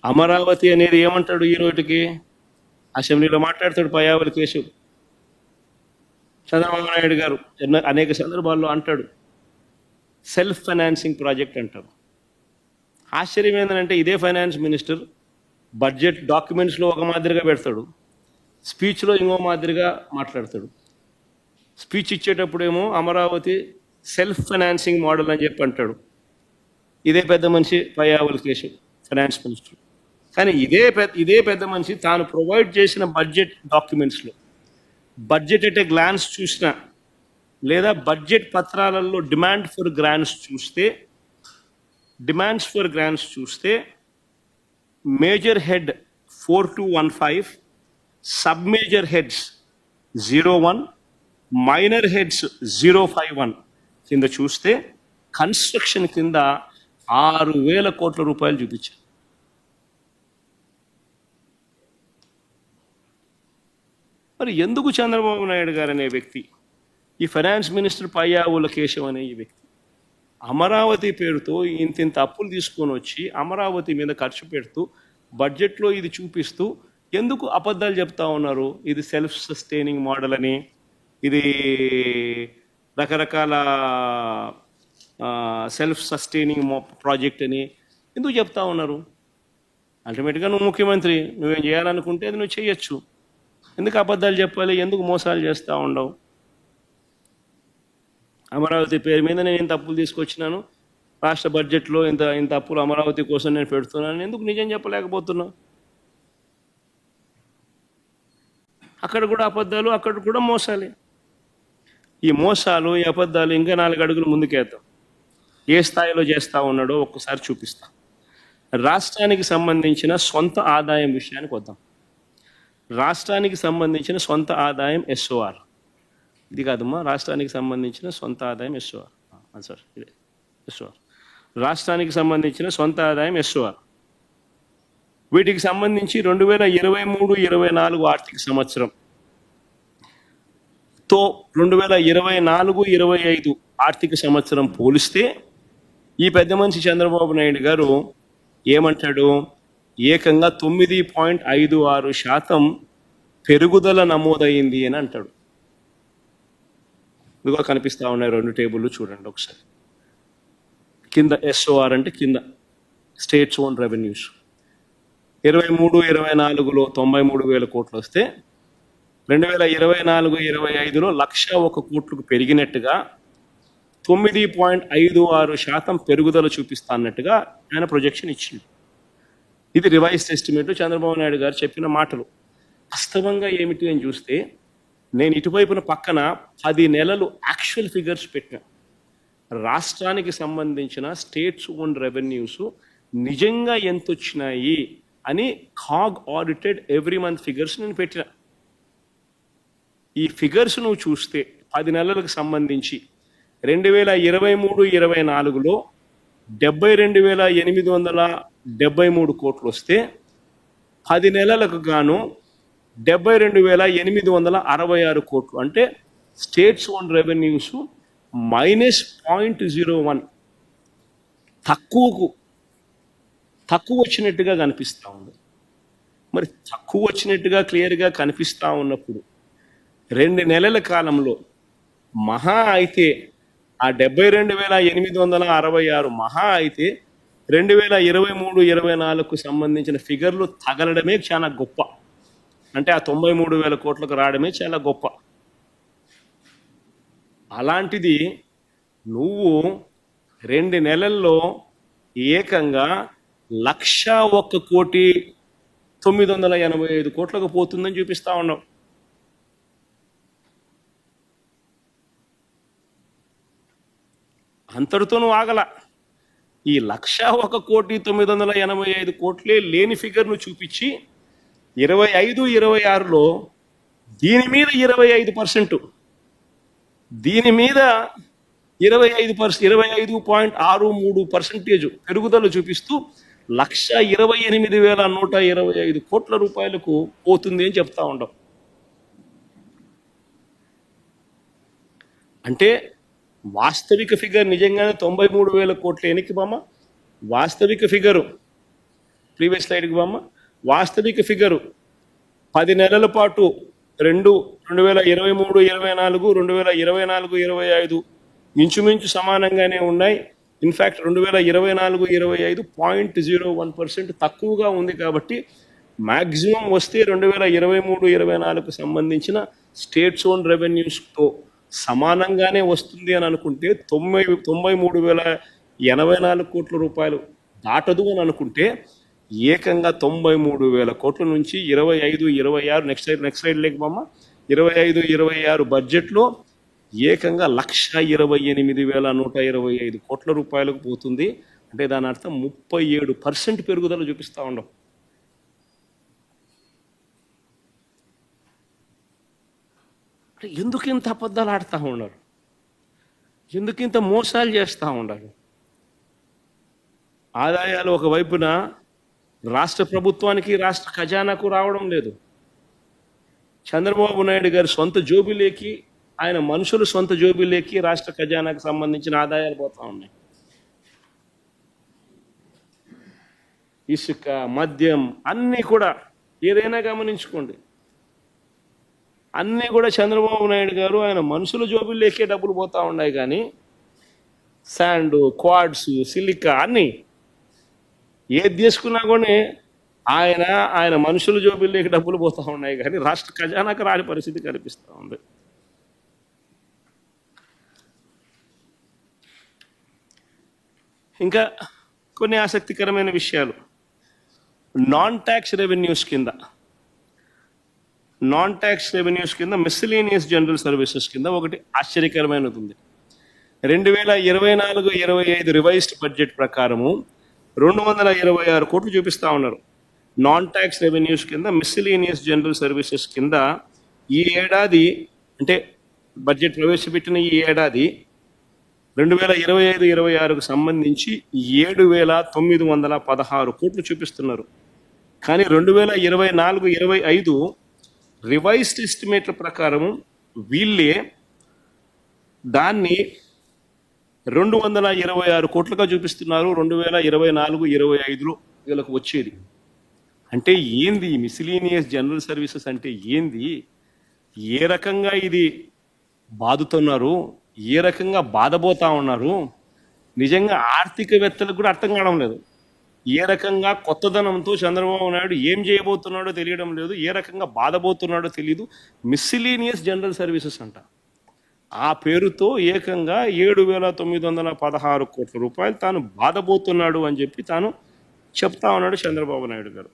అమరావతి అనేది ఏమంటాడు ఈ రోజుకి? అసెంబ్లీలో మాట్లాడతాడు పయ్యావుల కేసు. చంద్రబాబు నాయుడు గారు అనేక సందర్భాల్లో అంటాడు సెల్ఫ్ ఫైనాన్సింగ్ ప్రాజెక్ట్ అంటారు. ఆశ్చర్యం ఏంటంటే ఇదే ఫైనాన్స్ మినిస్టర్ బడ్జెట్ డాక్యుమెంట్స్లో ఒక మాదిరిగా పెడతాడు, స్పీచ్లో ఇంకో మాదిరిగా మాట్లాడతాడు. స్పీచ్ ఇచ్చేటప్పుడేమో అమరావతి సెల్ఫ్ ఫైనాన్సింగ్ మోడల్ అని చెప్పి అంటాడు. ఇదే పెద్ద మనిషి పయ్యావుల కేసు ఫైనాన్స్ మినిస్టర్. కానీ ఇదే పెద్ద మనిషి తాను ప్రొవైడ్ చేసిన బడ్జెట్ డాక్యుమెంట్స్లో బడ్జెట్ ఎట్ ఏ గ్లాన్స్ చూసినా లేదా బడ్జెట్ పత్రాలలో డిమాండ్స్ ఫర్ గ్రాంట్స్ చూస్తే major head 4215, sub major heads 01, minor heads 051 కింద చూస్తే కన్స్ట్రక్షన్ కింద 6,000 కోట్ల రూపాయలు చూపించారు. మరి ఎందుకు చంద్రబాబు నాయుడు గారు అనే వ్యక్తి, ఈ ఫైనాన్స్ మినిస్టర్ పయ్యావుల కేశవ్ అనే ఈ వ్యక్తి అమరావతి పేరుతో ఇంత అప్పులు తీసుకొని వచ్చి అమరావతి మీద ఖర్చు పెడుతూ బడ్జెట్లో ఇది చూపిస్తూ ఎందుకు అబద్ధాలు చెప్తా ఉన్నారు? ఇది సెల్ఫ్ సస్టైనింగ్ మోడల్ అని, ఇది రకరకాల సెల్ఫ్ సస్టైనింగ్ ప్రాజెక్ట్ అని ఎందుకు చెప్తా ఉన్నారు? అల్టిమేట్గా నువ్వు ముఖ్యమంత్రి, నువ్వేం చేయాలనుకుంటే అది నువ్వు చేయొచ్చు. ఎందుకు అబద్ధాలు చెప్పాలి? ఎందుకు మోసాలు చేస్తూ ఉండవు? అమరావతి పేరు మీద నేను ఇంత అప్పులు తీసుకొచ్చినాను, రాష్ట్ర బడ్జెట్లో ఇంత అప్పులు అమరావతి కోసం నేను పెడుతున్నాను, ఎందుకు నిజం చెప్పలేకపోతున్నావు? అక్కడ కూడా అబద్ధాలు, అక్కడ కూడా మోసాలే. ఈ మోసాలు, ఈ అబద్ధాలు ఇంకా 4 అడుగులు ముందుకేద్దాం. ఏ స్థాయిలో చేస్తూ ఉన్నాడో ఒక్కసారి చూపిస్తా. రాష్ట్రానికి సంబంధించిన సొంత ఆదాయం విషయానికి వద్దాం. రాష్ట్రానికి సంబంధించిన సొంత ఆదాయం ఎస్ఓఆర్, ఇది కాదమ్మా, రాష్ట్రానికి సంబంధించిన సొంత ఆదాయం ఎస్ఓఆర్, సార్ ఇదే ఎస్ఓఆర్. రాష్ట్రానికి సంబంధించిన సొంత ఆదాయం ఎస్ఓఆర్. వీటికి సంబంధించి 2023-24 ఆర్థిక సంవత్సరంతో 2024-25 ఆర్థిక సంవత్సరం పోలిస్తే ఈ పెద్ద మనిషి చంద్రబాబు నాయుడు గారు ఏమంటాడు? ఏకంగా 9.56% పెరుగుదల నమోదైంది అని అంటాడు. ఇదిగో కనిపిస్తూ ఉన్నాయి 2 టేబుల్లు, చూడండి ఒకసారి. కింద ఎస్ఓఆర్ అంటే కింద స్టేట్స్ ఓన్ రెవెన్యూస్ 23-24లో 93,000 కోట్లు వస్తే 2024-25లో 1,01 కోట్లకు పెరిగినట్టుగా 9.56% పెరుగుదల చూపిస్తా అన్నట్టుగా ఆయన ప్రొజెక్షన్ ఇచ్చింది. ఇది రివైజ్డ్ ఎస్టిమేట్, చంద్రబాబు నాయుడు గారు చెప్పిన మాటలు. వాస్తవంగా ఏమిటి అని చూస్తే నేను ఇటువైపున పక్కన 10 నెలలు యాక్చువల్ ఫిగర్స్ పెట్టిన రాష్ట్రానికి సంబంధించిన స్టేట్స్ ఓన్ రెవెన్యూస్ నిజంగా ఎంత వచ్చినాయి అని CAG audited every month figures నేను పెట్టిన. ఈ ఫిగర్స్ నువ్వు చూస్తే 10 నెలలకు సంబంధించి 2023-24లో 72,873 కోట్లు వస్తే 10 నెలలకు గాను 72,866 కోట్లు, అంటే స్టేట్స్ ఓన్ రెవెన్యూస్ -0.01 తక్కువ వచ్చినట్టుగా కనిపిస్తూ ఉంది. మరి తక్కువ వచ్చినట్టుగా క్లియర్గా కనిపిస్తూ ఉన్నప్పుడు 2 నెలల కాలంలో మహా అయితే ఆ 72,866 మహా అయితే 2023-24కు సంబంధించిన ఫిగర్లు తగలడమే చాలా గొప్ప. అంటే ఆ 93,000 కోట్లకు రావడమే చాలా గొప్ప. అలాంటిది నువ్వు 2 నెలల్లో ఏకంగా 1,01,985 కోట్లకు పోతుందని చూపిస్తా ఉన్నావు. అంతటితో నువ్వు ఆగల. ఈ 1,01,985 కోట్లే లేని ఫిగర్ను చూపించి 25-26లో దీని మీద 25%, దీని మీద 25.63% పెరుగుదల చూపిస్తూ 1,28,125 కోట్ల రూపాయలకు పోతుంది అని చెప్తా ఉంటాం. అంటే వాస్తవిక ఫిగర్ నిజంగానే 93,000 కోట్ల ఎనికి బామ్మ వాస్తవిక ఫిగరు. ప్రీవియస్ స్లైడ్కి బామ్మ. వాస్తవిక ఫిగరు 10 నెలల పాటు 2023, 24, 2024, 25 ఇంచుమించు సమానంగానే ఉన్నాయి. ఇన్ఫ్యాక్ట్ 2024, 25 0.01% తక్కువగా ఉంది. కాబట్టి మ్యాక్సిమం వస్తే 2023, 24కు సంబంధించిన స్టేట్స్ ఓన్ రెవెన్యూస్తో సమానంగానే వస్తుంది అని అనుకుంటే 93,084 కోట్ల రూపాయలు దాటదు అని అనుకుంటే ఏకంగా 93,000 కోట్ల నుంచి 25, 26 నెక్స్ట్ సైడ్ లేకమమ్మ 25, 26 బడ్జెట్లో ఏకంగా 128,125 కోట్ల రూపాయలకు పోతుంది. అంటే దాని అర్థం 37% పెరుగుదల చూపిస్తూ ఉండవు. అంటే ఎందుకు ఇంత అబద్ధాలు ఆడుతూ ఉన్నారు, ఎందుకు ఇంత మోసాలు చేస్తూ ఉన్నారు? ఆదాయాలు ఒకవైపున రాష్ట్ర ప్రభుత్వానికి రాష్ట్ర ఖజానాకు రావడం లేదు. చంద్రబాబు నాయుడు గారి సొంత జోబిలేకి, ఆయన మనుషులు సొంత జోబిలేకి రాష్ట్ర ఖజానాకు సంబంధించిన ఆదాయాలు పోతా ఉన్నాయి. ఇసుక, మద్యం అన్నీ కూడా ఏదైనా గమనించుకోండి, అన్నీ కూడా చంద్రబాబు నాయుడు గారు ఆయన మనుషుల జోబిలేకే డబ్బులు పోతా ఉన్నాయి. కానీ శాండ్, క్వాడ్స్, సిలికా అన్నీ ఏది తీసుకున్నా కూడా ఆయన మనుషుల జోబిల్లోకి డబ్బులు పోతూ ఉన్నాయి. కానీ రాష్ట్ర ఖజానాకు రాని పరిస్థితి కనిపిస్తూ ఉంది. ఇంకా కొన్ని ఆసక్తికరమైన విషయాలు నాన్ ట్యాక్స్ రెవెన్యూస్ కింద మిస్సిలీనియస్ జనరల్ సర్వీసెస్ కింద ఒకటి ఆశ్చర్యకరమైనది ఉంది. 2024-25 రివైజ్డ్ బడ్జెట్ ప్రకారము 226 కోట్లు చూపిస్తూ ఉన్నారు. నాన్ ట్యాక్స్ రెవెన్యూస్ కింద మిస్సిలీనియస్ జనరల్ సర్వీసెస్ కింద ఈ ఏడాది, అంటే బడ్జెట్ ప్రవేశపెట్టిన ఈ ఏడాది 2025-26కు సంబంధించి 7,916 కోట్లు చూపిస్తున్నారు. కానీ 2024-25 రివైజ్డ్ ఎస్టిమేట్ల ప్రకారము వీళ్ళే దాన్ని 226 కోట్లుగా చూపిస్తున్నారు. 2024-25లో వీళ్ళకు వచ్చేది. అంటే ఏంది మిస్సిలీనియస్ జనరల్ సర్వీసెస్ అంటే ఏంది? ఏ రకంగా ఇది బాదుతున్నారు, ఏ రకంగా బాధపోతా ఉన్నారు? నిజంగా ఆర్థికవేత్తలకు కూడా అర్థం కావడం లేదు. ఏ రకంగా కొత్తదనంతో చంద్రబాబు నాయుడు ఏం చేయబోతున్నాడో తెలియడం లేదు, ఏ రకంగా బాధపోతున్నాడో తెలియదు. మిస్సిలీనియస్ జనరల్ సర్వీసెస్ అంట, ఆ పేరుతో ఏకంగా 7,916 కోట్ల రూపాయలు తాను బాధపోతున్నాడు అని చెప్పి తాను చెప్తా ఉన్నాడు చంద్రబాబు నాయుడు గారు.